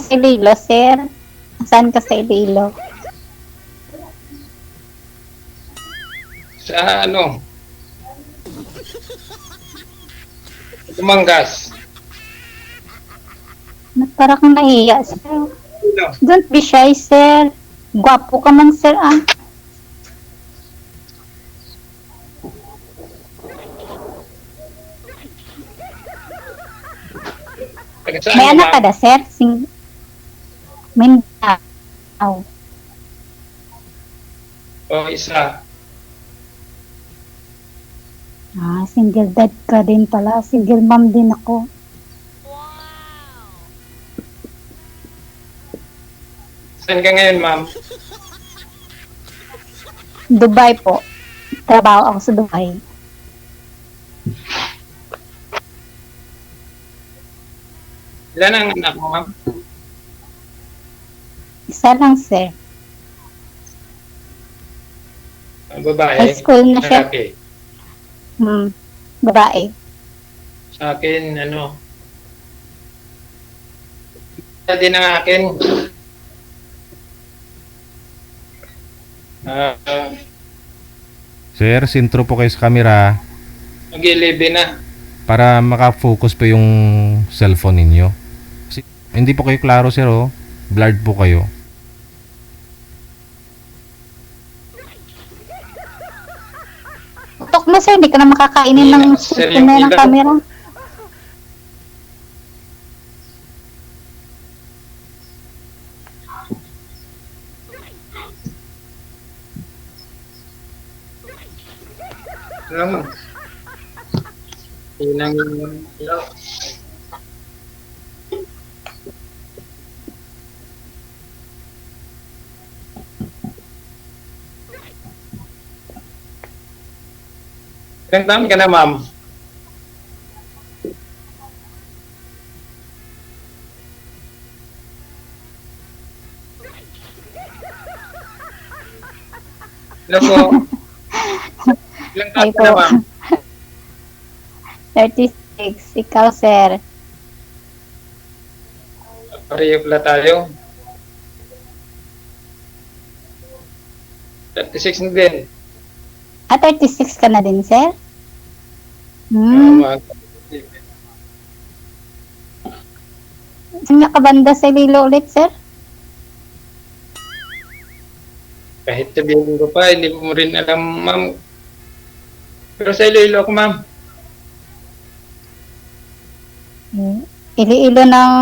sa Iloilo, sir? Saan ka sa Iloilo? Sa ano? Tumangas. Para kang nahiya, sir. Ano? Don't be shy, sir. Gwapo ka man, sir, ah. Taga saan May ka, anak ka ma'am? na, sir? Mindanao. O, isa. Single dad ka din pala. Single mom din ako. Saan ka ngayon, ma'am? Dubai po. Trabaho ako sa Dubai. Ilan ang anak mo, ma'am? Isa lang, sir. Babae? High school na siya. Lalaki? Babae. Sa akin, ano? Isa din ang akin. Sir, sintro po kayo sa camera Mag-11 na. para makafocus po yung cellphone ninyo. Kasi hindi po kayo klaro, sir, oh. Blurred po kayo. Tok na, sir. Hindi ka na makakainin ng Sir, cellphone na yung ng ilaw. camera. Alam mo? Inang ilaw. Ilang taon ka na, ma'am? Hello po. Ilang taon Ay ka na, po. ma'am? 36. Ikaw, sir. Pareho pala tayo. 36 na din. 36 ka na din, sir? Mga- Saan ka banda sa Iloilo ulit, sir? Kahit sabihin ko pa, hindi mo rin alam, ma'am. Pero sa Iloilo ako, ma'am. Iloilo ng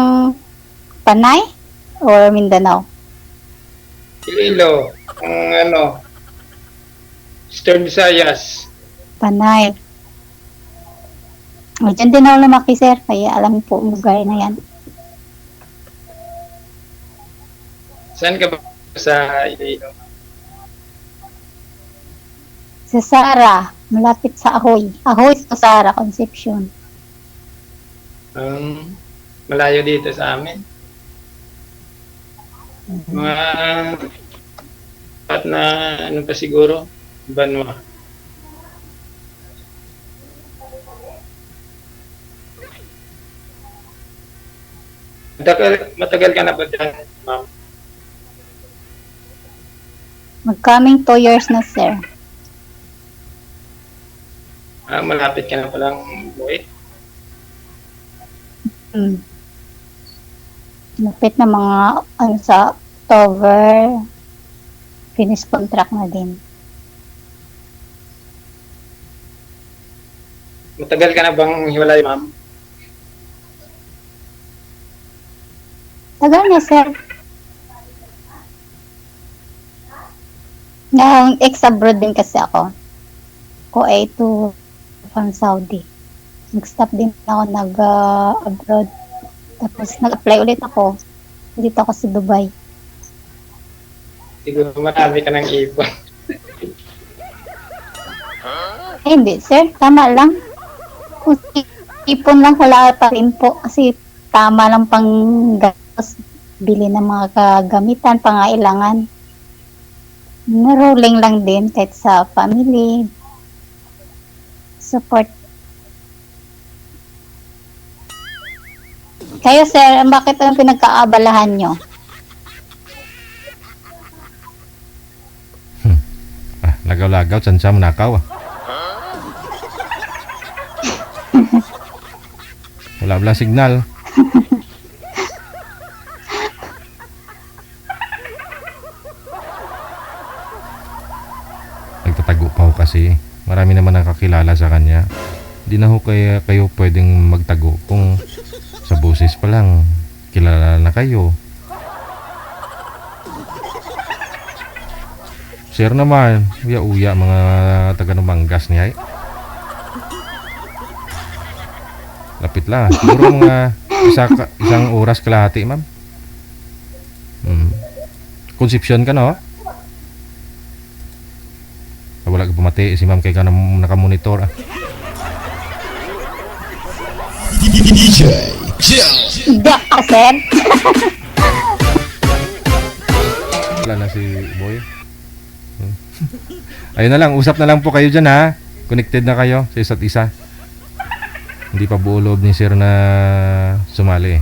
Panay? Or Mindanao? Iloilo. Ang ano, Eastern Visayas. Panay. Diyan din ako lumaki, sir. Kaya alam po ang lugar na yan. Saan ka ba sa Iloilo? Sa Sara, malapit sa Ahoy. Ahoy sa Sara, Concepcion. Malayo dito sa amin. Mga at na ano pa siguro, Banwa. Matagal ka na ba dyan, ma'am? Mag-coming 2 years na, sir. Malapit ka na palang buhay. Lapit na mga, sa October, finish contract na din. Matagal ka na bang hiwalay, ma'am? Tagal na, sir. Ex-abroad din kasi ako. Kuwait to from Saudi. Nag-stop din ako nag-abroad. Tapos nag-apply ulit ako. Dito ako sa Dubai. Siguro marami ka ng ipon. Hindi, sir. Tama lang. Kung ipon lang, wala pa rin po. Kasi tama lang pang gastos. Bili ng mga kagamitan, pangailangan. Rolling lang din kahit sa family. Support. Kayo, sir, bakit ang pinagkaabalahan nyo? Lagaw-lagaw, tsansa mo nakaw ah. Wala signal. Nagtatago pa ho kasi. Marami naman nakakilala sa kanya. Di na ho kayo pwedeng magtago kung sa boses pa lang kilala na kayo. Sir naman, uya-uya mga taga Numanggas niya. Lapit lang. Siguro mga isang oras kalahati, ma'am. Concepcion ka, no? Wala ka pumati si ma'am kay ka nakamonitor. Idak ka, sir. Wala na si Boy. Ayun na lang, usap na lang po kayo dyan ha. Connected na kayo sa isa't isa. Hindi pa buo loob ni sir na sumali.